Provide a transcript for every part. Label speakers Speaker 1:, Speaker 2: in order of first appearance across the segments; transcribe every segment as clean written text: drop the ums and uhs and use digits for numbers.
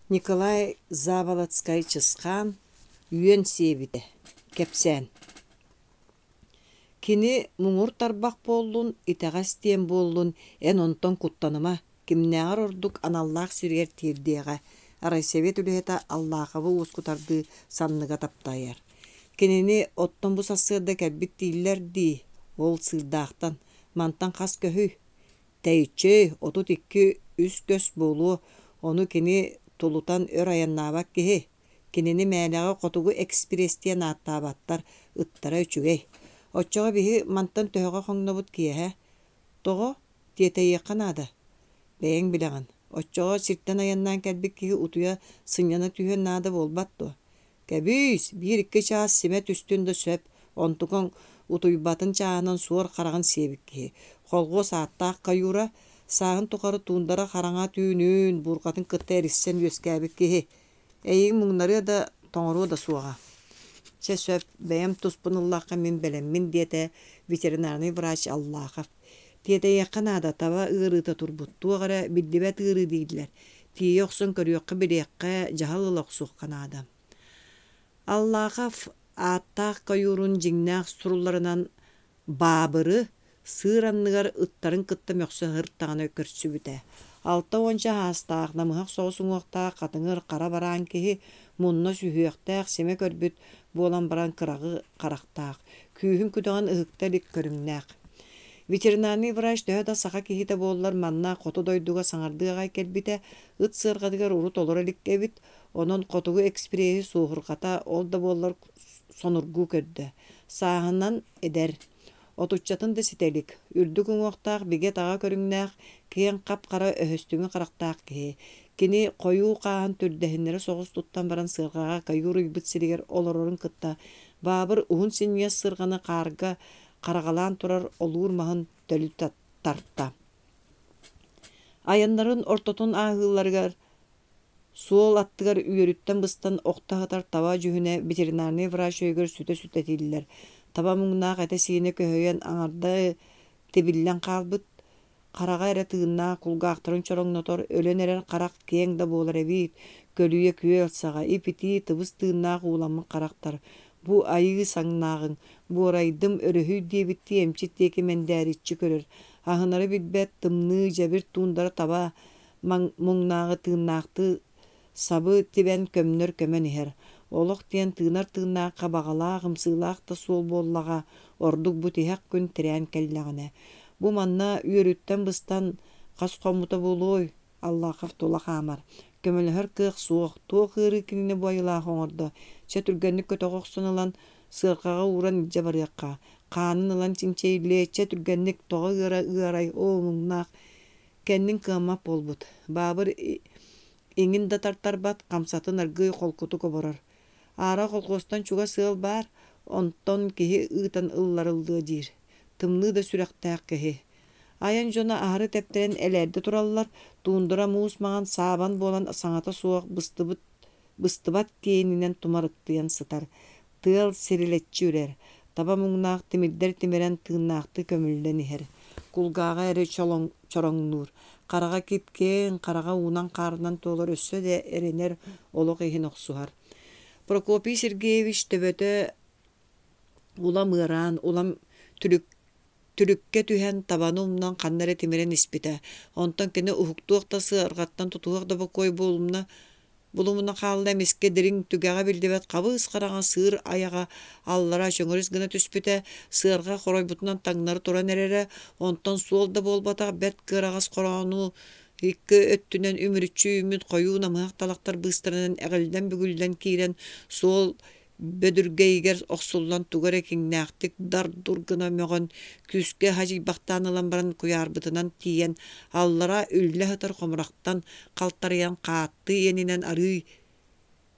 Speaker 1: Николай Заволоцкай чысқан үйен себіде, кепсен. Кини муңур тарбақ болдун, итағас тиен болдун, эн онтон куттаныма, кимнеғар ордук аналлақ сүрер тирдеға, арайсевет үліхета Аллахавы ускутарды санныға таптайар. Кинини оттон бу сассырда кәлбит тииллер ди, ол сырдақтан, мантан қас көхүй. Тәйче, отут икки үс көс болу, onu kini tulutan ör ayannaabak kihi. Kinini määnäge qotugu eksprestiyen aattaabattar ыттара үчүгэй. Оччоҕо биһи мантан төһөҕө хоҥнобут киэһэ. Тоҕо тиэтэйиэххэ наада. Бэйэҥ билэҕин. Оччоҕо сиртэн аяннаан кэлбик киһи утуйа сынньана түһэн наада буолбат дуо. Кэбүүс, биир икки чаас симэ түстүн да сөп, онтугоҥ утуйбатын чаанан суор харагын сиэбик киһи. Холҕо сааттаах кайуура сааһын тухары туundара хараҥа түүнүүн буургатын кытта эриссен үөскээбик киһи. Эйиң муҥнары да тоҥоруу да суаҕа. Че сөп бэйэм туспунуллаахха мин бэлэммин диэтэ ветеринарный врач Аллаахов. Тиэтэйиэххэ наада таба ыарыыта турбут. Туоҕара билдибэт ыарыы дииллэр. Тиийэ охсон көрүөххэ билиэххэ дьаһал ылохсуохха наада. Аллаахов ааттаах кайуурун дьиҥнаах сурулларынан баабыры сыыранныгар ыттарын кытта мөхсө хырттаҕына көрсүбүтэ. Алта онча хаастаах намыһах соҕусуҥуохтаах хатыҥыр хара бараан киһи мунна сүһүөхтээх симе көрбүт буолан баран кырагы харахтаах. Күүһүн күтэҕин ыһыкта лик көрүҥнээх. Ветеринарный врач төһө да саха киһитэ буоллар манна хоту дойдуга саҥардыаҕай кэлбитэ ыт сыарҕатыгар урут олоро ликкэбит, онон хотугу экспресси суухурхата ол да буоллар сонургуу көрдө. Сааһынан эдэр. Отуччатын да сителик. Үрдүк уҥуохтаах биге таға көрүҥнээх киэн хап-хара өһөстүҥү харахтаах киһи. Кини хойуу кааһын түрдэһиннэри соҕус туттан баран сыарҕаҕа кайуур уйбут сиригэр олорорун кытта баабыр уһун синньиэ сырганы хаарга хараҕалаан турар олуур маһын төлү тарта. Аяннарын ортотун ааһыылларыгар суол аттыгар үөрүттэн быстан охтаһытар таба жүһүнэ ветеринарный врач өйгөр сүтэ-сүтэтииллэр. Таба муҥнаах эте сиине көһөйөн аҥарда тибиллэн хаалбыт. Хараҕа эрэ тыыннаах кулгаахтарын чороҥнотор өлөн эрэр харах киэҥ да буолар эбиит. Көлүйэ күөл саҕа ипити тыбыс тыыннаах ууламмык харахтар. Бу айыы саҥнааҕыҥ, буорайдым өрөһүй диэбитти эмчит диэки мэндээриччи көрөр. Аһынары билбэт тымныы дьэбир туundара таба муҥнааҕы тыыннаахты сабы тибэн көмнөр көмөн иһэр. Олох тиэн тыынар-тыыннаахха баҕалаах, ымсыылаах да суол буоллаҕа ордук бу тиһэх күн тирээн кэллэҕинэ. Бу манна үөрүттэн быстан хас хоммута булуой Аллаахов тула хаамар. Көмөлөһөр кыах суох, туох ыырыы кинини бу айылаах оҥордо. Че түргэнник көтөҕөхсүн ылан сыарҕаҕа ууран илдьэ барыахха. Хаанын ылан чинчэйилээ, че түргэнник тоҕо ыарай оо муҥнаах кэннин кыаммап буолбут. Баабыр иҥин да тартарбат, хамсатын аргыы холкуту коборор. Аара холкуостан чуга сыал баар, онтон киһи ыытан ылларыллыа диир. Тымныы да сүрэхтээх киһи. Аян дьоно аһары тэптэрэн элэрдэ тураллар, туundара муус маҕан саабан буолан саҥата суох быстыбат киэнинэн тумарыктыйан сытар. Тыал сирилэччи үрэр. Таба муҥнаах тимирдэр тимэрэн тыыннаахты көмүллэн иһэр. Кулгааҕа эри чороҥнуур. Хараҕа кипкээн, хараҕа уунан хаарынан туолар өссө дэ эренэр олох иһин охсуһар. Прокопий Сергеевич төбөтө улам ыараан, улам түрүкке түһэн табаны умнан ханнары тимирэн испитэ. Онтон кини уһуктуохта сыарҕаттан тутуох да бокой булумуна хаалла эмиске дириң түгэҕэ билдибэт хабыс хараҕа сыыр аяҕа аллара чөҥөрүс гына түспүтэ, сыарга хоройбутунан таҥнары туран эрэрэ, онтон суол да буолбатах бэрт кыараҕас хороонуу икки өттүнэн үмүрүччү үмүт хойуу намыһах талахтар быыстарынан эҕэлдэн бүгүллэн киирэн суол бөдүргэйигэр охсуллан тугара киҥнээхтик дар дургына мөҕөн күскэ хадьыйбахтаан ылан баран куйаарбытынан тиийэн аллара үллэ хытар хомурахтан халтарыйан хаатты иэнинэн арыы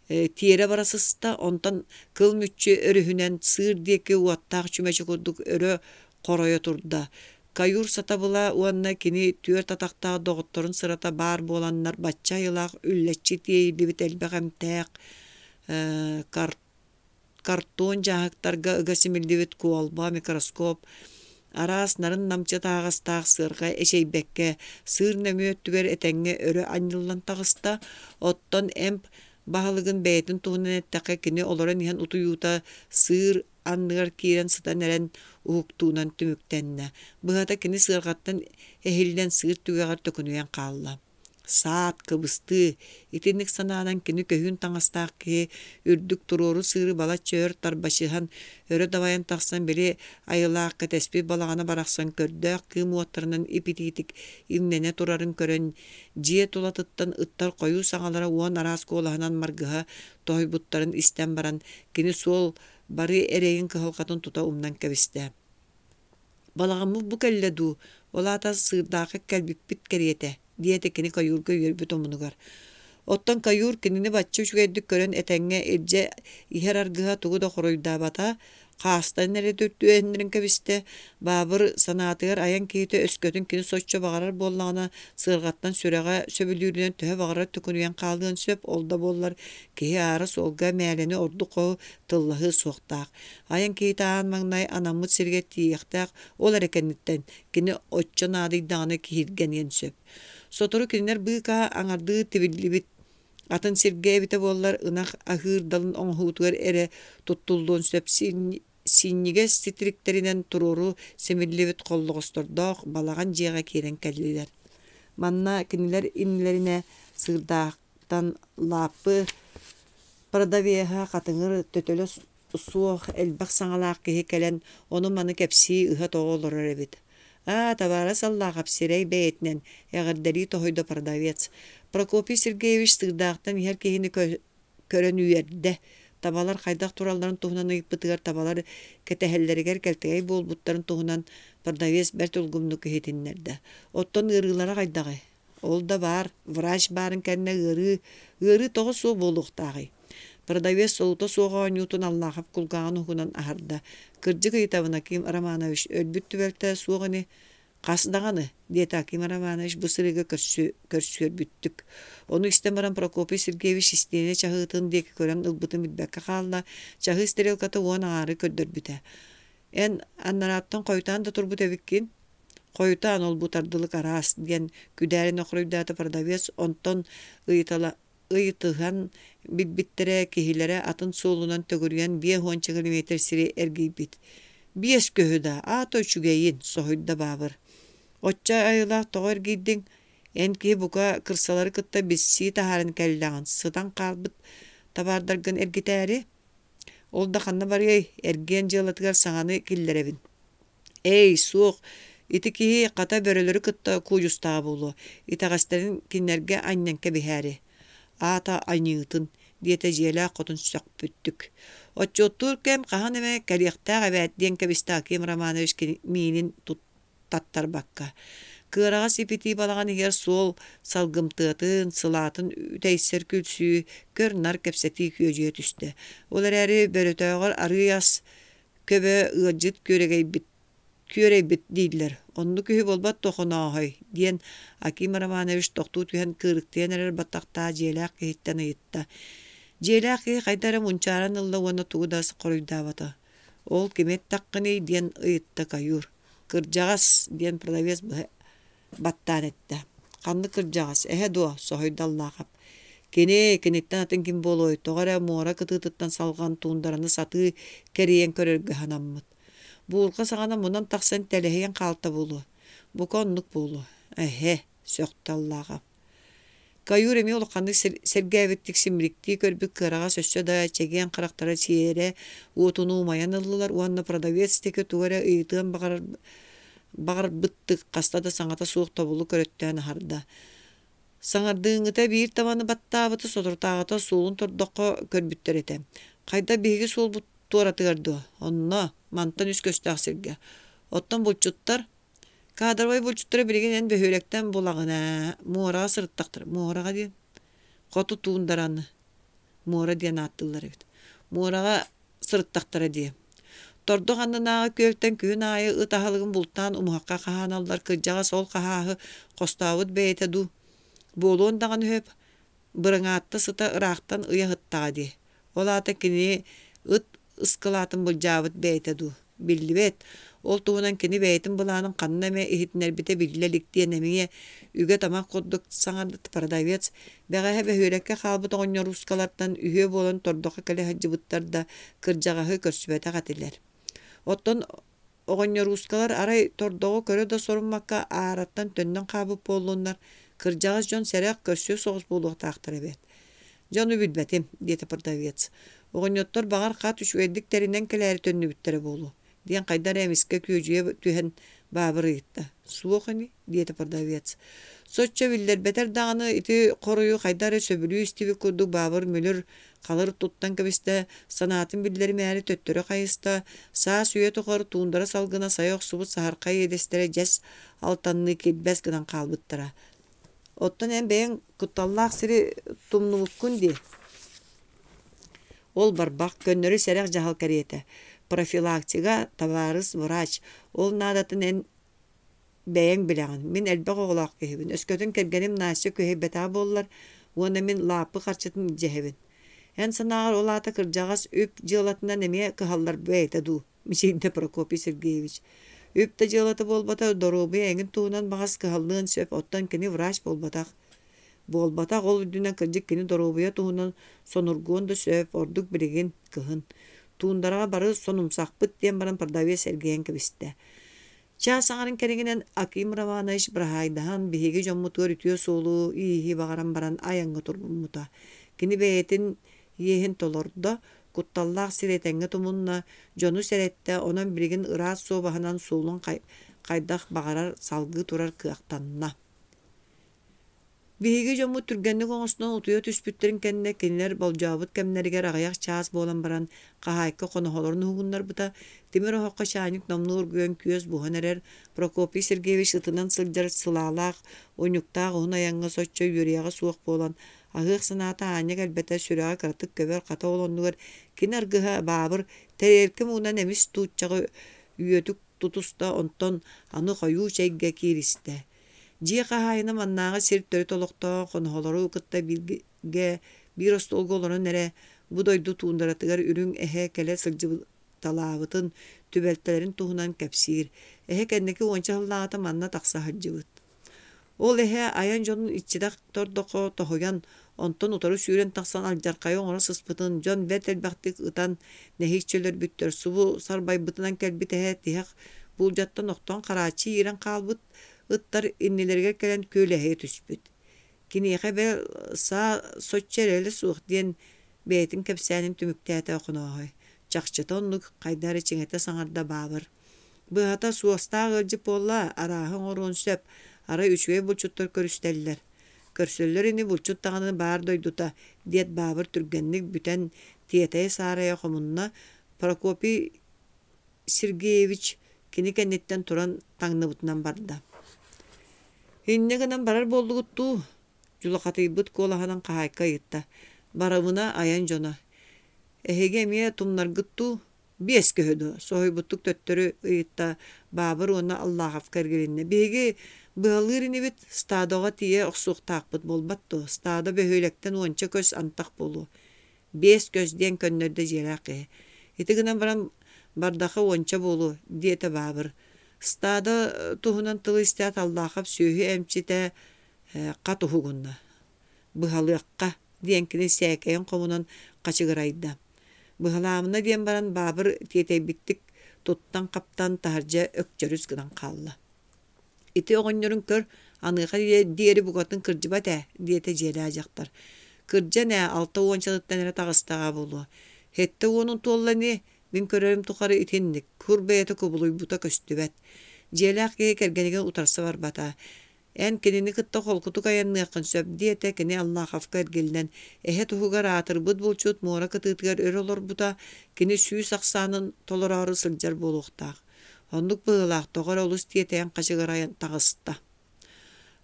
Speaker 1: тиэрэ барасыста, онтон кыл мүччү өрүһүнэн сыыр диэки уаттаах чүмэчи курдук өрө хоройо турда. Кайуур сатабыла уанна кини түөр татахтаах доҕотторун сырата баар буоланнар бачча айылаах үллэччи тиэйилибит элбэҕэмтээх картон жаһактарга ыга симилдибит куолба, микроскоп, Aras nарын намча тағыстақ сырға эшейбекке сыр нөмөттүгер этеңге өрө аньыллан тағыста, оттон эмп бағалығын бәйтін туғынан әттәқі кені оларын ихан утуюта сыр анныгар киирен сытан әрен уһуктуунан түмүктеннэ. Быһата кини сыаргаттан эһиллэн сыыр түгэҕэр төкүнүйэн хаалла. Саат кыбысты, итинник санаанан кини көһүүн таҥастаах киһи үрдүк туруору сыыры бала чөөр тарбашыһан өрө dabайан тахсан били айылаакка теспи балаҕана барахсан көрдөөх кыым уоттарынан ипитиитик имнене турарын көрөн дьиэ тулатыттан ыттар хойуу саҥалара уон араас куолаһынан маргыһа тоһойбуттарын истэн баран кини суол бары эрэйин кыһылҕатын тута умнан кэбистэ. Балаҕаммы бу кэллэ дуу, олаата сыырдаахы кэлбиппит кэриэтэ диэте кини кайуурга үөрбүт омунугар. Оттон кайуур кинини баччы үчүгэйдик көрөн этэҥҥэ илдьэ иһэр аргыһа тугу да хоруйдаабата хаастан эре төртүөһүннэрин кэбистэ Баабыр санаатыгар аян киһитэ өскөтүн кини соччо баҕарар буоллаҕына сыырҕаттан сүрэҕэ сөбүлүүрүнэн төһө баҕарар түкүнүйэн хаалыын сөп олда буоллар киһи аары суолга мээлэни орду хоо тыллаһыы суохтаах. Аян киһитэ аан маҥнай анаммыт сиргэ тиийэхтээх ол эрекэнниттэн кини оччо наадыйдаҕына киһиргэнийэн сөп. Сотору кинилэр быыка аҥардыы тибиллибит атын сиргэ эбитэ буоллар ынах аһыырдалын оҥоһуутугар эре туттуллуун сөп синниге ситриктеринен туруру семиллибит холлоҕостордоох балаҕан дьиэҕэ киирэн кэллилэр. Манна кинилэр иннилэрине сыырдаахтан лааппы продавиэһэ хатыҥыр төтөлө суох элбэх саҥалаах киһи кэлэн ону маны кэпсии ыһа тоҕолорор эбит. Табара саллаахап сирэй бэйэтинэн эҕэрдэри тоһойдо продавец. Прокопий Сергеевич сыырдаахтан иһэр киһини көрөн үөрдэ. Табалар хайдах туралларын туһунан ыйыппытыгар табалар кэтэһэллэригэр кэлтэгэй буолбуттарын туһунан продавец бэрт улгумну киһитиннэрдэ. Оттон ырыылара хайдагы. Ол да бар, врач барын кэннэ ыры тоҕо суо буолуохтаагый. Продавец солута суоҕа оñуутун аллаахап кулгаҕын уһунан аһарда. Кырдьык ыйытабына Аким Романович өлбүт түбэлтэ суоҕуни хасдаҕаны диэtä Аким Романович бу сырыга көрсүөрбүттүк. Ону истэн баран Прокопий Сергеевич истиэне чаһыытын диэки көрөн ылбытын билбэккэ хаалла чаһыы стрелката уон аары көрдөрбүтэ. Эн аннарааттан хойутаан да турбут эбиккин. Хойутаан ол бу тардылык араас диэн күдээрин охуруйдаата продавец онтон ыйытыһан биббиттерэ киһилэрэ атын суолунан төгүрүйэн 5 километр сири эргийбит. 5 көһүда аато үчүгэйин соһуйда Баабыр. Очча айылаах тоҕо эргийдиң эн киһи бука кырсалары кытта биссии таһарын кэллэҕин сытан хаалбыт табаардаргын эргитээри. Ол да ханна барыай эргиэн дьыалатыгар саҥаны киллэрэбин. Эй, суох, ити киһи хата бөрөлөрү кытта куужустаҕа буолуо. Итаҕастарын киннэргэ анньанка биһээри. Аата айньыытын диэте дьиэлээх хотун сөкпүттүк. Отчуоттуур кэм хаһан эмэ кэриэхтээх эбээт диэн кэбистэ Аким Романович миинин таттарбакка. Кыараҕа сипитии балаҕан иһэр суол салгымтыатын, сылаатын үтэйссэр күлсүү көрнар кэпсэтии күөдьүө түстэ. Ол эрээри бөрөтөөгөр арыы ас көбө ыаджыт күөрэйбит дииллэр. Онну күһү болбат тохонооһой диэн Аким Романович тохтуу түһэн кыырыктыан эрэр баттахтаа дьиэлээх киһиттэн ыйытта. Дьиэлээх киһи хайдара мунчааран ылла уонна тугудаас хоруйдаабата. Ол кимет таккыный диэн ыйытта кайуур. Кырдьаҕас диэн продавец баттаан этте. Ханны кырдьаҕас эһэ дуо соһуйдаллаахап. Киниттэн атын ким буолуой тоҕара муора кытыытыттан салган туундараны сатыы кэриэн көрөргө ханаммыт. Буулга саҕана мунан тахсан тэлэһийэн хаалта буолуо. Бука оннук буолуо. Сөкталлаахап. Кайуур эми улаханнык сэргээбиттик симриктии көрбүк кыараҕа сөссө да чэгиэн харахтара сиэре уотунуумайан ыллылар уанна продавец теке тугара ыйытыан багарбыттык хаста да саҥата суох тобулу көрөттөөн аһарда. Саҥардыыҥҥыта биир табаны баттаабыты сотуртааҕата суулун тордоққо көрбүттэр этэ. Хайда биһиги суолбут туоратыгар дуо. Онно мантан үс көстөөх сиргэ. Оттон булчуттар каадарбай булчуттара билигин эн бөһүөлэктэн булагына муорага сырыттактар. Муорага диэн хоту туундараны муора диэн ааттыллар эбит. Муорага сырыттактара дие. Тордо ханнынааҕы күөлтэн күн аайы ытаһалыгын бултаан умуһакка хаһааналлар кырдьаҕа сол хаһааһы хостаабыт бэйэтэ ду. Буолуон даҕаны höp бырыҥаатта сыта ыраахтан ыйа хыттаҕа дии. Ол аата кини ыт ыскылаатын булдьаабыт бэйэтэ ду. billibet. Ol tuğunan kini beytin bulanın kanına me ihitner bite billilik diye nemiye üge tamak kodduk saŋardı paradayvets. Beğe hebe hürekke kalbıt oğunyor uskalardan ühü bolan tordoka kale hacıbıttar da kırjağahı körsübete gatiller. Otton oğunyor uskalar aray tordoğu körü da sorunmakka ağarattan tönnen kabıp bolunlar. Kırjağız jon serek körsü soğuz buluq taqtır ebet. Jonu bilbetim, diyete paradayvets. Oğunyottor bağar kat üçüeddiklerinden keleri tönünü bittere bolu. Diyen kaydar emiske küyücüye tühen babırı gitti. Suoq hani, diyete paradayvets. Soçça biller beter dağını iti koruyu kaydar söbülü istivi kurdu babır mülür kalır tuttan kebiste sanatın billeri meğeri töttörü kayısta sağ suya tokarı tuğundara salgına sayoq subu saharkayı edestere jes altanını kilbes gıdan kalbıttıra. Ottan en beğen kutallaq siri tumnulukkun di. Ol barbaq gönnörü serek jahal kariyete. Profilaktiga tavarız vraç. Ol nadatın en beğen bileğin. Min elbaq oğlaq kehibin. Öskötün kergenim nasi köhibeta bollar. Ona min lapı karçıtın cehibin. En sanağır olata kırjağas üp jığılatından emeye kıhallar beyte du. Mişinde Prokopi Sergeyevich. Üp de jığılatı bolbata dorobu engin tuğunan bağız kıhallığın söp ottan kini vraç bolbatak. Bolbatak ol dünen kırjık kini dorobuya tuğunan sonurguğun da söp orduk birigin kıhın. Tuğundarağa barı sonumsaqpıt diyen baran Pardaviya Sergeyen kebiste. Çağ sağarın keriginen Akim Ravanayış Brahaydahan bihigi jommut görütüyor solu ihi bağıran baran ayangı turbumuta. Kini beyetin yehin tolorda kuttallaq siretenge tumunna jonu serette onan birigin ıraat sobahanan sulun kaydaq bağırar salgı turar kıaqtanna. Bihigi jommut türgenlik oňusuna utuyo tüspütlerin kendine kiniler boljabıt kemneriger agayaq çaas bolan baran qahaykka konoholorun hugunlar buta timir hoqqa şanyık nomnur güön küöz buhan erer Prokopi Sergeyevich ıtınan sıljar sılalaq oňuktaq oğun ayaňa soçça yürüyağa suoq bolan ahıq sınata anyag elbete sürağa karatık köber qata olondugar kin argıha babır tererkim unan emis tuutçağı üyötük tutusta onton аны koyu çeygge kiriste. Jiye qahayına mannağı sirtörü toloqta qonoholoru ukıtta bilge bir ostolgolonu nere bu doydu tuundaratıgar ürün ehe kele sılcı talabıtın tübeltelerin tuhunan kepsir. Ehe kendeki onça hıllağıta manna taqsa hacıbıt. Ol ehe ayan jonun içidak tordoko tohoyan onton utaru sürün taqsan aljarkayı oňora sıspıtın jon vertel baktik ıtan nehişçöler büttör subu sarbay bıtınan kelbit ehe tihaq buljattan okton karaçı yiren kalbıt ıttar innilerge kelen köyleheye tüspüt. Kiniye be sa soççereli suuq diyen beytin kepsänin tümüktäte okunoy. Çaqçıtonluk qaydar içiňete saňarda babır. Bu hata suosta gıljıp bolla arahan orun söp ara üçüge bulçutlar körüsteller. Körsöller ini bulçut tağını bar doyduta diyet babır türgenlik büten tiyeteye saraya komunna Prokopi Sergeyevich kini kennetten turan taňnybıtынан barda. Hinne gınan barar bolduguttu. Julaqatı bıt kolahanan qahaykka yitta. Baramına ayan jona. Ehege miye tumnar gıttu. Bies köhödü. Sohoy buttuk töttörü yitta. Babır ona Allah afkar gelinne. Bege bığalırini bit stadoga tiye oqsuq taqbıt bolbattu. Stada behöylekten onça köz antaq bolu. Bies köz diyen könnörde jelaqe. Iti gınan baran bardaqa onça bolu diyete babır. Stada tuhunan tılı istiat Allah'ap söhü emçite qatuhugunna. Bıhalıqqa diyenkini säkeyen komunan qaçıgırayda. Bıhalamına diyen baran babır tiyete bittik tuttan kaptan taharca ökçörüz gıdan qalla. Iti oğunyorun kör anıqa diğeri bugatın kırcıba de diyete jelajaqtar. Kırca ne alta oğunçalıktan ere tağıstağa bolu. Hette onun tolla ne? Min körerim tuqarı itindik. Kurbeyete kubuluy buta köstübet. Jelaq ge kergenigen utarsa var bata. En kenini kıtta kolkutuk ayanını yakın söp diyete keni Allah hafka ergelinden. Ehe tuhugar atır bud bulçut mora kıtıtgar ör olur buta. Keni süyü saksanın tolorarı sılcar boluqtaq. Onduk bığılaq toğar olus diyeteyen qaşıgar ayan tağısıtta.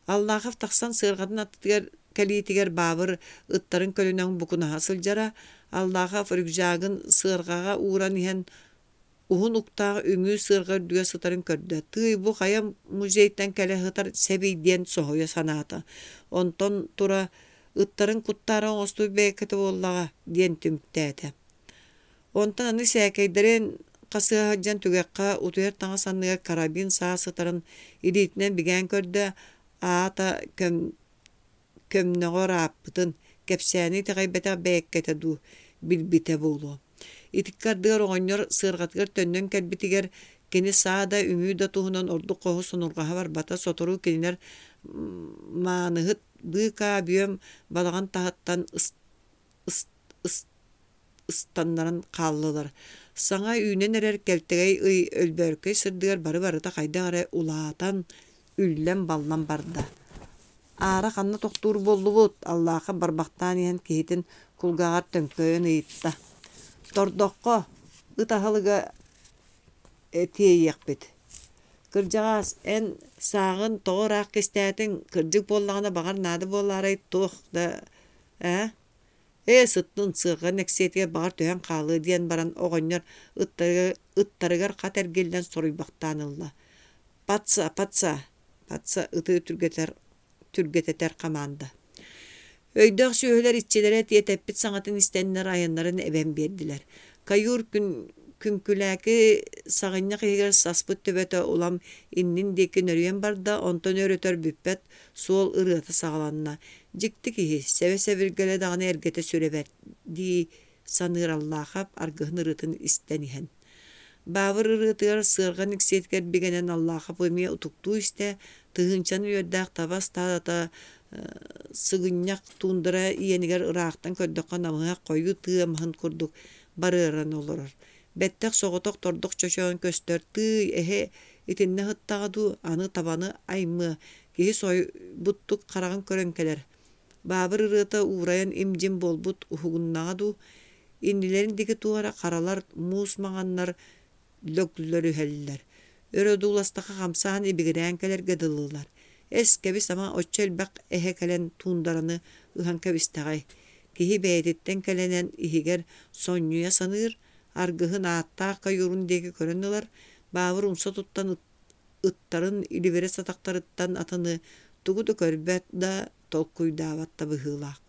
Speaker 1: Allah haf taqsan sığırgadın atıtgar kalitigar babır ıttarın kölünen bukuna hasılcara. Allah'a fırgjagın sığırgağa uğran ihan uhun uktağı öngü sığırgar düge sıtarın kördü. Tığ bu kaya muzeyten kele hıtar sebeydiyen sohoya sanata. Onton tura ıttarın kuttara ostu beketi ollağa diyen tümktete. Ontan anı säkeyderen қасы жан түгекқа утуер таңа санныгар карабин саасытарын идитинен биген көрдө аата көмнөгөр ааппытын кепсәни тагайбата бәеккәтә ду билбите болу. Итиккардыгар оңоннор сыргатыгар төннөн кәлбитигер кини саада үмүйдө туһунан орду коху сонургаха бар бата сотору кинилер maaныһыт быка бүйөм балаган тахаттан ыстаннарын каллылар. Саңа үйнен эрер келтегей ый өлбөркөй сырдыгар бары-барыта кайдагара улаатан үллен баллан барда. Ара ханна тохтур боллубут Аллаха барбактан иен кихитин кулгагар төмкөйөн ыйытта. Тордокко ытахалыга тиейекпит. Кыржагас эн сагын тоғырақ кестәтин кыржык боллагана багар нады болларай тух да сыттын сыгын эксетиге багар төһөн калы диен баран огоннор ыттарыгар катергелден соруйбактанылла. Патса ыты түргететер команда. Өйдөк сүйөлөр итчелере тиетеппит саңатын истеннер айыннарын эбен бердилер. Каюр күнкүләки сагынна кыйгар саспыт төбөтө улам иннин деки нөрүен барда онтон өрөтөр бүппет суол ырыты сагаланна. Жикти кихи себе-себиргеле даганы эргете сүребер ди саныр Аллахап аргыхын ырытын истенихен. Бабыр ырытыгар сырган иксеткер бигенен Аллахап өме утуктуу исте тыгынчан үйөрдәк табас таата сыгынняк тундыра иенигер ырактан көддөккө намыга койу тыамахын курдук барыран олорор. Беттек соғытық тордық чөшөөн көстөр тый итинне хыттагаду аны табаны аймы кихи сой буттук караган көрөнкелер. Бабыр ырыта урайан имжин болбут ухугуннагаду иннилерин диги туара каралар муус маганнар лөклөрү хеллер. Өрөдуластака камсаан ибигирәнкелер гыдылылар. Эскеби сама оччелбак келен тундараны ыхан кебистагай. Кихи бәйдеттен келенен ихигер соннуя саныр аргыһын ааттаакка юрундеги көрөннөлөр баабыр умса туттан ыттарын илибере сатактарыттан атыны тугуду көрбөт да толкуйдаабатта быһыылаак.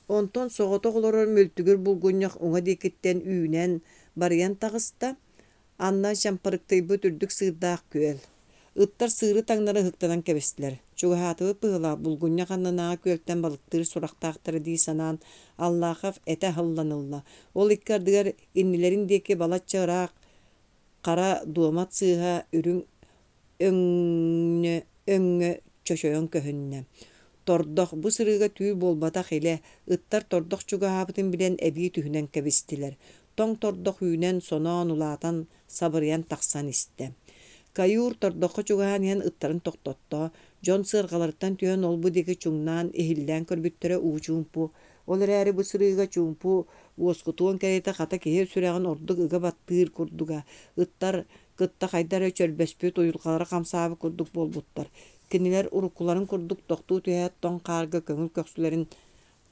Speaker 1: Онтон соҕотоҕолорор мөлтүгөр булгунньах уҥа диэкиттен үүнэн барыйан тагыста анна чампарыктыйбы түрдүк сыырдаах күөл. Ыттар сыыры таңнары ыктанан кэбистилер. Чугаһаатыбы пыһыла булгунньах аннанааҕа күөлтэн балыктыр сурахтаахтары дии санаан Аллахав эте халланылла. Ол иккардыгар иннилерин диэки балаччараах кара дуомат сыыһа үрүң өҥҥө чөчөйөн көһүннэ. Тордох бу сырыыга түү болбатах иле ыттар тордох чугаһаабытын билэн эбии түһүнэн кэбистилер. Тоң тордох үүнэн соноон улаатан сабырыян тахсан истэ. Каюр тордохко чугаһаан иһэн ыттарын тохтотто, дьон сыаргаларыттан түһэн олбу диги чуҥнаан иһиллээн көрбүттөрө уучуумпу. Ол эрээри бу сырыыга чуумпу уоскутуон кэрэйэ хата киһи сүрэҕин ордук ыга баттыыр курдуга. Ыттар кытта хайдары чөлбөспүт уйулҕалара хамсаабы курдук болбуттар. Кинилер уруккуларын курдук тохтуу түһээт тоң каарга көҥүл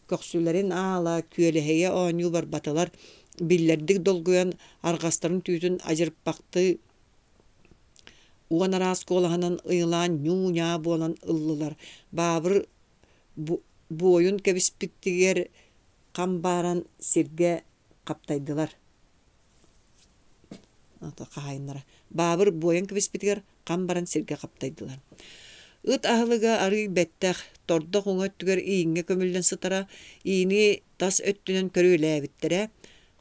Speaker 1: көксүлэрин аала күөлэһэйэ оонньуу барбаталар биллердик долгуйан аргастарын түүтүн ажырппакты уон араас куолаһынан ыйылаан ньуу-ньаа буолан ыллылар. Баабыр буойун кэбиспиттигер камбааран сиргэ каптайдылар. Баабыр буойун кэбиспиттигер камбаран сиргэ каптайдылар. Ыт аһылыга арый бэттэх тордох уҥөттүгөр ииҥҥэ көмүллэн сытара иини тас өттүнэн көрүүлээбиттерэ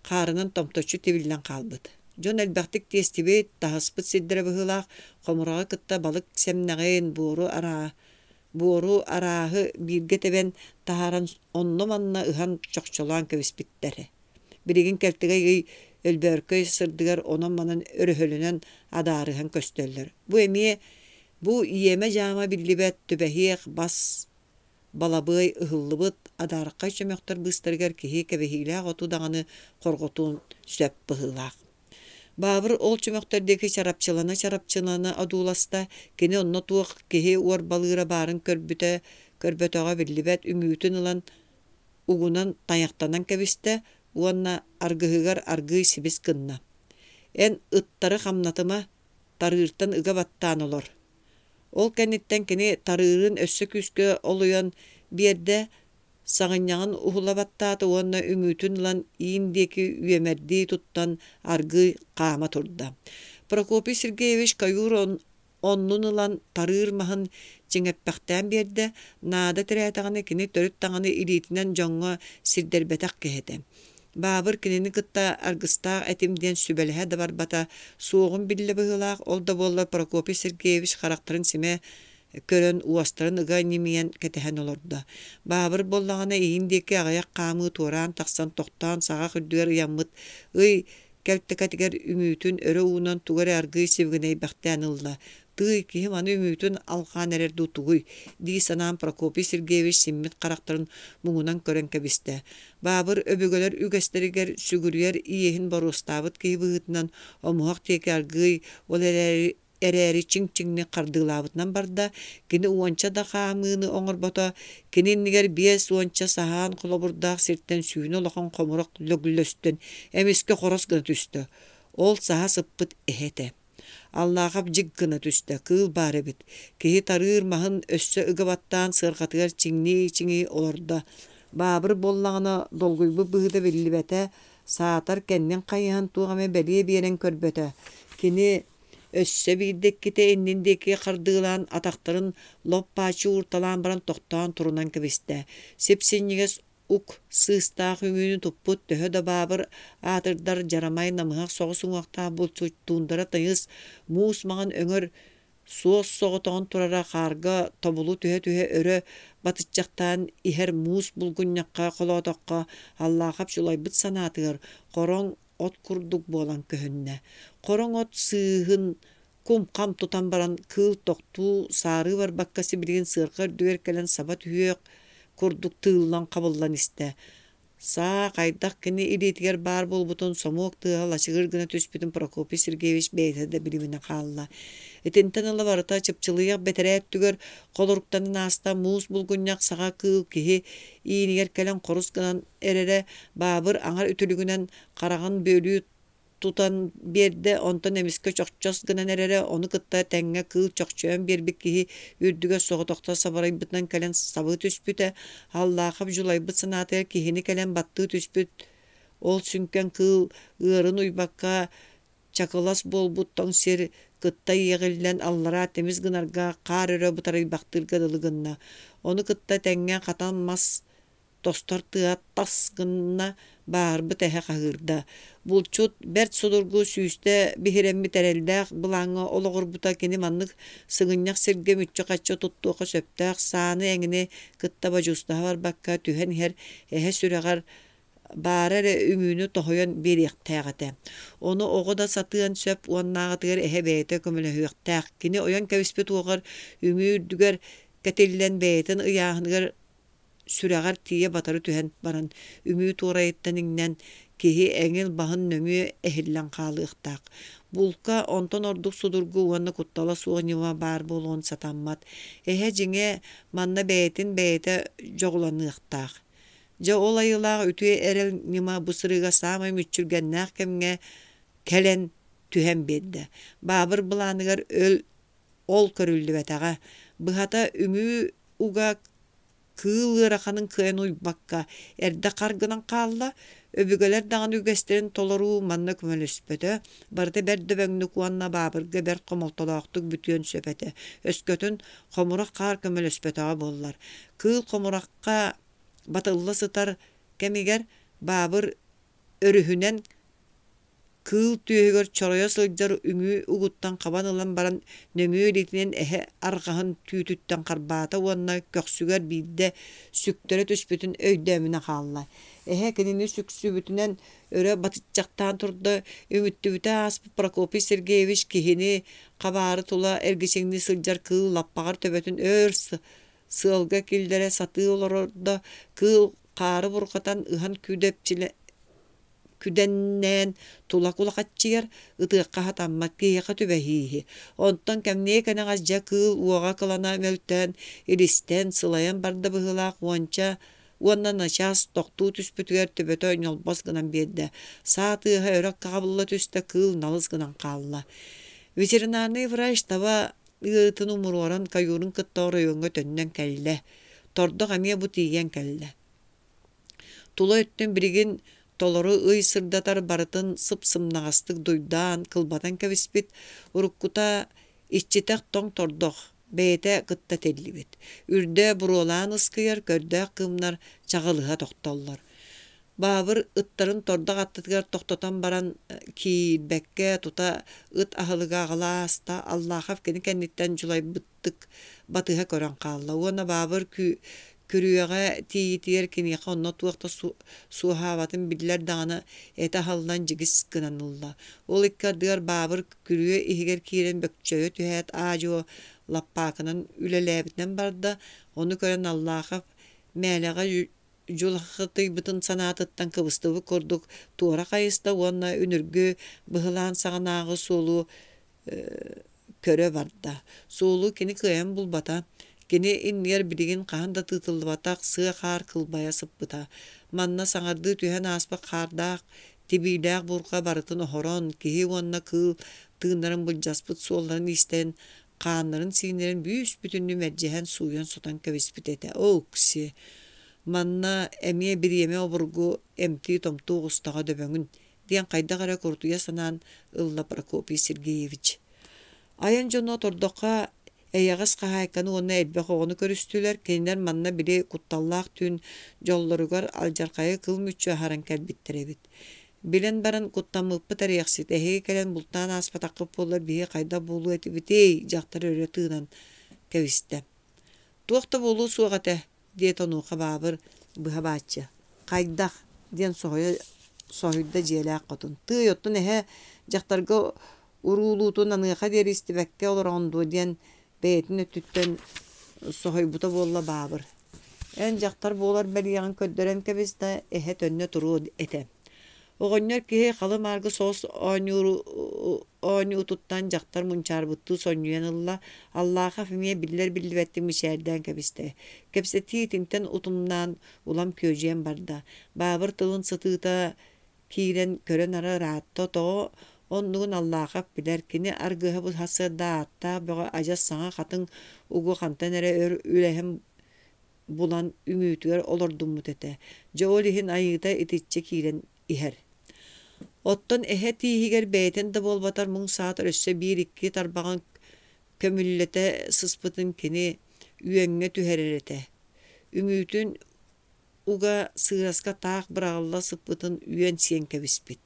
Speaker 1: хаарынан томточчу тибиллэн хаалбыт. Дьон элбэхтик тиэстибит таһаспыт сиддэрэ быһыылаах хомурага кытта балык сэмнэҕин буору арааһы бииргэ тэбэн таһааран онно манна ыһан чохчолоон кэбиспиттэрэ. Биригин кэлтигэй ый өлбөөркөй сырдыгар онон манан өрөһөлүнэн адаарыһан көстөллөр. Бу иеме жаама биллибэт түбэһиэх бас балабый ыһыллыбыт адаарыккай чөмөхтөр быстарыгар киһи кэбэһиилээх оту даҕаны хорготуун сөп быһыылаах. Баабыр ол чөмөхтөрдеги чарапчылана адууласта кини онно туох киһи уор балыыра баарын көрбөтөҕө биллибэт үҥүүтүн ылан угунан таñахтанан кэбистэ уонна аргыһыгар аргый сибис кынна. Эн ыттары хамнатыма тарыыртан ыга баттаан олор. Ол кэнниттен кини тарыырын өссө күскө олуйан биэрдэ Sağınyanın uhulabattaatı onna ümütün lan iindeki üyemerdi tuttan argı qama turda. Prokopi Sergeyevich kayur onnun lan tarırmahın ciңeppäхтään bierde nada tirätägini kini törüt taňany ilitinen joňňa sirderbetäk kehede. Babır kinini kıtta argısta etimden sübelehe de barbata soğun bille bıhılaq ol da bolla Prokopi Sergeyevich karakterin sime körön uastарын ыга немиен кетеһен олорда. Баабыр боллағана иһиндеки аҕаяк хаамыы туораан тахсан тохтаан саҕа хүрдүгэр ыйаммыт ый кэлттекатигэр үмүүтүн өрө уунан тугар аргый сибгинэй бэхтээн ылла. Тый киһи маны үмүүтүн алхаан эрэр дутугуй дии санаан Прокопий Сергеевич симмит характарын муңунан көрөн кэбистэ. Баабыр өбүгөлөр үгэстеригэр сүгүрүер иеһин боруустаабыт киһи быһытынан омуһак тиэки аргый ол эрээри чиң-чиңни кардыылаабытынан барда кини уонча да хаамыыны оҥорбото кининнигэр биэс уонча саһаан холобурдаах сиртэн сүүнү олохон хомурок лөгүллөстөн эмиске хорос гына түстө. Ол саһа сыппыт эһэтэ. Аллаахап жиг гына түстө, кыыл бар эбит. Киһи тарыыр маһын өссө ыгабаттаан сыархатыгар чиңни олорда. Баабыр боллаҕына долгуйбу быһыда биллибэтэ, саатар кэннин хайыһан туоҕаме бэлие биэрэн көрбөтө. Кини өссө биирдекките инниндеки кардыылаан атактарын лоппаачы уурталаан баран тохтоон турунан кэбистэ. Сепсиннигес ук сыыстаах үҥүүнү туппут төһө да баабыр аатырдар жарамай намыһак соҕус уҥуактаах булчуттуундара тайыс муус маҕан өҥөр суос соҕотоҕун турара хаарга тобулу түһэ өрө батыччахтаан иһэр муус булгунньакка холоотокко аллаахап чулайбыт санаатыгар хороң от курдук буолан көһүннэ. Хороң от сыыһын кум-хам тутан баран кыыл тохтуу саары барбакка сибилигин сыарга үрдүгэр кэлэн саба түһүөк курдук тыыллан кабыллан истэ. Саа кайдах кини илиитигэр баар болбутун сомуок тыаһа лачыгыр гына түспүтүн Прокопий Сергеевич бэйэтэ да билибине хаалла. Этинтен ыла барыта чыпчылыйах бэтэрэät түгэр холоруктанын ааста муус булгунньак саҕа кыыл киһи иинигэр кэлэн хорус гынан эрере баабыр аңар үтүлүгүнэн караган бөлүү тутан берде онтон эмиске чохчос гынан эрере ону кытта тэҥҥэ кыыл чохчоон биэрбит киһи үрдүгэ соҕотохто сабарайбытынан кэлэн сабыы түспүтэ аллаахап жулайбыт санаатыгар киһини кэлэн баттыы түспүт. Ол сүнкэн кыыл ыарын уйбакка чакылас болбут тоң сир кытта иэҕиллэн аллара темис гынарга каар өрө бутарайбактырга дылыгынна. Ону кытта тэҥҥэ хатан мас тостор тыат тас гынна баарбыт эһэ хаһыырда. Булчут бэрт судургу сүүстэ биһиреммит эрэлдээх былааңҥа олоҕурбута кини маннык сыгынньах сиргэ мүччө хаччо туттуоха сөптээх сааны эҥини кытта бажуустаһа барбакка түһэн иһэр эһэ сүрэҕэр баара эрэ үмүүнү тоһойон биэриэхтээҕэтэ. Ону оҕо да сатыан сөп уоннааҕытыгар эһэ бэйэтэ көмөлөһүөхтээх. Кини ойон кэбиспит уоҕар үмүү үрдүгэр кэтиллэн бэйэтин ыйааһыныгар сүрэҕэр тиийэ батары түһэн баран үмүү туурайыттан иҥнэн киһи эҥил баһын нөҥүө эһиллэн хаалыахтаах. Булка онтон ордук судургу уонна куттала суоҕньума баар буолуон сатаммат. Эһэ дьиҥэ манна бэйэтин бэйэтэ дьоҕуланыахтаах. Дьа ол айылаах үтүө эрэл нима бусырыга саамай мүччүргэннээх кэмҥэ кэлэн түһэн биэрдэ. Баабыр былааныгар ол көрүллүбэтэҕэ. Быһата үмүү уга кыыл ыараханын кыан уйбакка эрдэ харгынан хаалла өбүгөлөр даҕаны үгэстерин толоруу манна көмөлөспөтө барыта бэр дөбөҥнү куанна баабырга бэр хомолтолоохтук бүтүөн сөпөтө өскөтүн хомурак хаар көмөлөспөтөҕө буоллар. Кыыл хомуракка батылла сытар кэмигэр баабыр өрүһүнэн кыыл түйөгөр чоройо сылдьар үҥүү угуттан хабан ылан баран нөҥүө илитинен эһэ арҕаһын түүтүттэн харбаата уонна көхсүгэр биирдэ сүктөрө түспүтүн өйдөөмүнэ хаалла. Эһэ кинини сүксүбүтүнэн өрө батыччахтаан турда үмүттүбүтэ ааспыт Прокопий Сергеевич киһини хабаары тула эргичиҥни сылдьар кыыл лаппаҕар төбөтүн өр сыалга киллэрэ сатыы олорордо кыыл хаары бурхатан ыһан күдэннээн тула кулахаччыгар ытыакка хатаммат киһиэхэ түбэһииһи. Онтон кэмнээ кэнэҕас дьэ кыыл уоҕа кылана мөлтөөн илистэн сылайан барда быһылаах уонна начаас тохтуу түспүтүгэр төбөтө ньолбос гынан биэрдэ. Саатыыһа өрөк каҕабылла түстэ кыыл налыс гынан хаалла. Ветеринарный врач таба ыытын умуруоран кайуурун кытта оройуоҥҥо төннөн кэллэ. Тордох эмиэ бу тиийэн кэллэ. Тула өттен бірігін толору ый сырдатар барытын сып-сымнағастық дойдан, кылбатан кәбіспет, уруккута иччитек тоң тордох, бәйті кытта теллибет. Үрдә буролан ыскыяр, көрдә кымнар чағылыға тоқталлар. Бабыр ыттарын тордақ аттытыгар тоқтатан баран ки일бәкке тута ыт ахылыға ғаласта Аллахав кені кәнниттен жулай бұттық батыға көран қалла. Уана бабыр күрüýäge tiýitiýer kiniýe onna tuwakta suhawatyň biller dağına eta haldan jigis gynanylla. Ol ikkardygar babır күрüýe ihiger kiren bökçöýe tühät ajo lappakynyň üleläbitinden barda onu gören Allaha mälega julhaty bütün sanatytdan kıbıstyby kurduk. Tuara gaýysta onna ünürgü bıhılan saganagy solu köre barda. Solu kini kıyan bulbata Gene inler birigin qahanda tıtılbataq sığa qar kılbaya sıppıta. Manna saŋardı tühen aspa qardaq, tibidaq burqa baratın ohoron, kihi onna kıl tığınların buljaspıt solların isten, qanların sinlerin büyüs bütünlü mercehen suyan sotan kavispit ete. O kisi. Manna emiye bir yeme oburgu emti tomtu ustağa döböngün. Diyen qayda qara kurtuya sanan Illa Prokopiy Sergeyevich. Ayan jonu otordoqa Eýagas qahaykany onu elbek oğunu körüstüler, kenler manna biri kuttallaq tün jollorugar aljarqayı kılmüçü haran kelbittirebit. Bilen baran kuttamıppı tarıqsit, ehege kelen bultan aspa taqıp bolar bihe qayda bolu etibit, ey, jaqtar öre tığınan keviste. Tuaqta bolu suğate, diye tonuqa babır bıha batça. Qaydaq, diyen sohuyda jelaq qotun. Tığ yottun ehe, jaqtarga urulutun anıqa deri istibekke olur ondu, diyen beytin ötütten sohoybuta bolla babır. En jaqtar bolar beliyan köddören kebiste ehet önne turu ete. Oğonlar ki qalı margı sos onu ututtan jaqtar munçarbıttı sonyanılla Allah'a fimiye biller billibetti mişerden kebiste. Kebiste titinten utumdan ulam köjeyen barda. Babır tılın sıtıta kiren kören ara rahatta to Onluğun Allah'a biler kini argıha bu hasırda hatta böyle ajas sana katın ugu kantan ere ülehem bulan ümütüler olurdum mutete. Joolihin ayıda ititçe kiren iher. Otton ehe tihiger beyten de bol batar mung saat örse 1-2 tarbağın kömüllete sıspıtın kini üyenge tühererete. Ümütün uga sığraska taq bırağılla sıspıtın üyen siyen kevispit.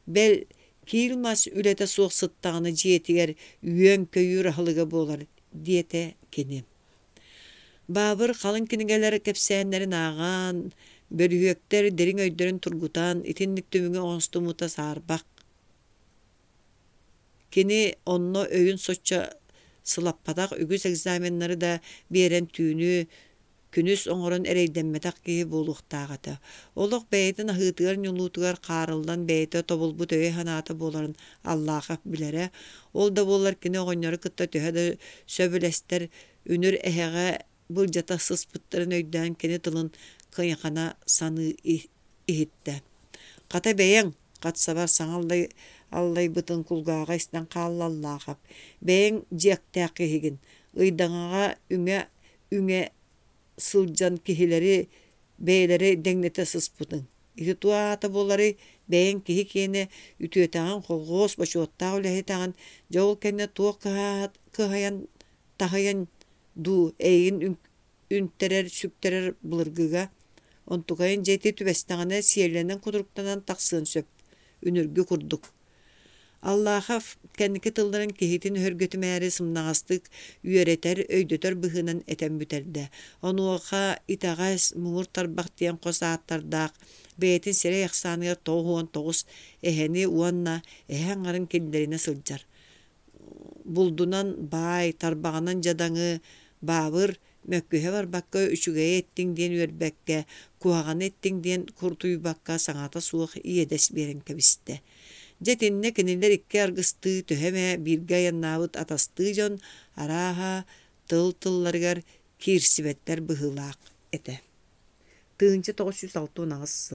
Speaker 1: Bel Kilmas ülete soğuk sıttağını jetiger üyen köyü rahalıga bolar diyete kini. Babır kalın kinigeler kepsenlerin ağan, bölühökter derin öydörün turgutan, itinlik tümüge onstumuta sarbak. Kini onno öyün soçça sılappadak ügüs egzamenleri da beren tüünü, Күнүс оңорон эрейдемметак киһи буолуохтааҕата. Олох бэйэтин аһыытыгар ньулуутугар хаарылдан бэйэтэ тобулбут өйө ханаата буоларын Аллаахап билэрэ. Ол да буолар кини оҕонньору кытта төһө да сөбүлэстэр үнүр эһэҕэ былдьата сыспыттарын өйдөөн кини тылын кыйахана саны иһитте. Хата бэйэҥ қатсабар саҥаллай аллайбытын кулгааҕа истэн хаалла Аллаахап. Бэйэҥ дьиэктээх киһигин ыйдаҥаҕа үҥэ sılcan kihileri beyleri dengnete sıspıtın. İti tuata bolları beyin kihi kene ütüetağın kolgos başı ottağı lehetağın jol kene tuğ kıhayan tahayan du eyin ünterer sükterer bulurgıga ontukayın jeti tübestağına siyerlenen kuduruktanan taksın söp ünürgü kurduk. Allah'a kendiki tılların kihitin hörgötü meğeri sımnağastık, üyereter, öydötör bıhınan eten büterde. Onu oğa itağaz muğur tarbaq diyen kosaatlardaq, beytin sere yaksanıya toğuan toğuz, eheni uanna, ehengarın kellerine sılcar. Buldunan bay, tarbağanan jadanı, babır, mökkühe var bakka üçüge ettin diyen üerbekke, kuağan ettin diyen kurtuyu bakka saŋata suğuk iyedes beren kebiste. Jetinne kiniler iki argıstığı töheme birga yannavut atastığı jon araha tıllargar kirsibetler bıhılaq ete. Tığınca 906 nağısı.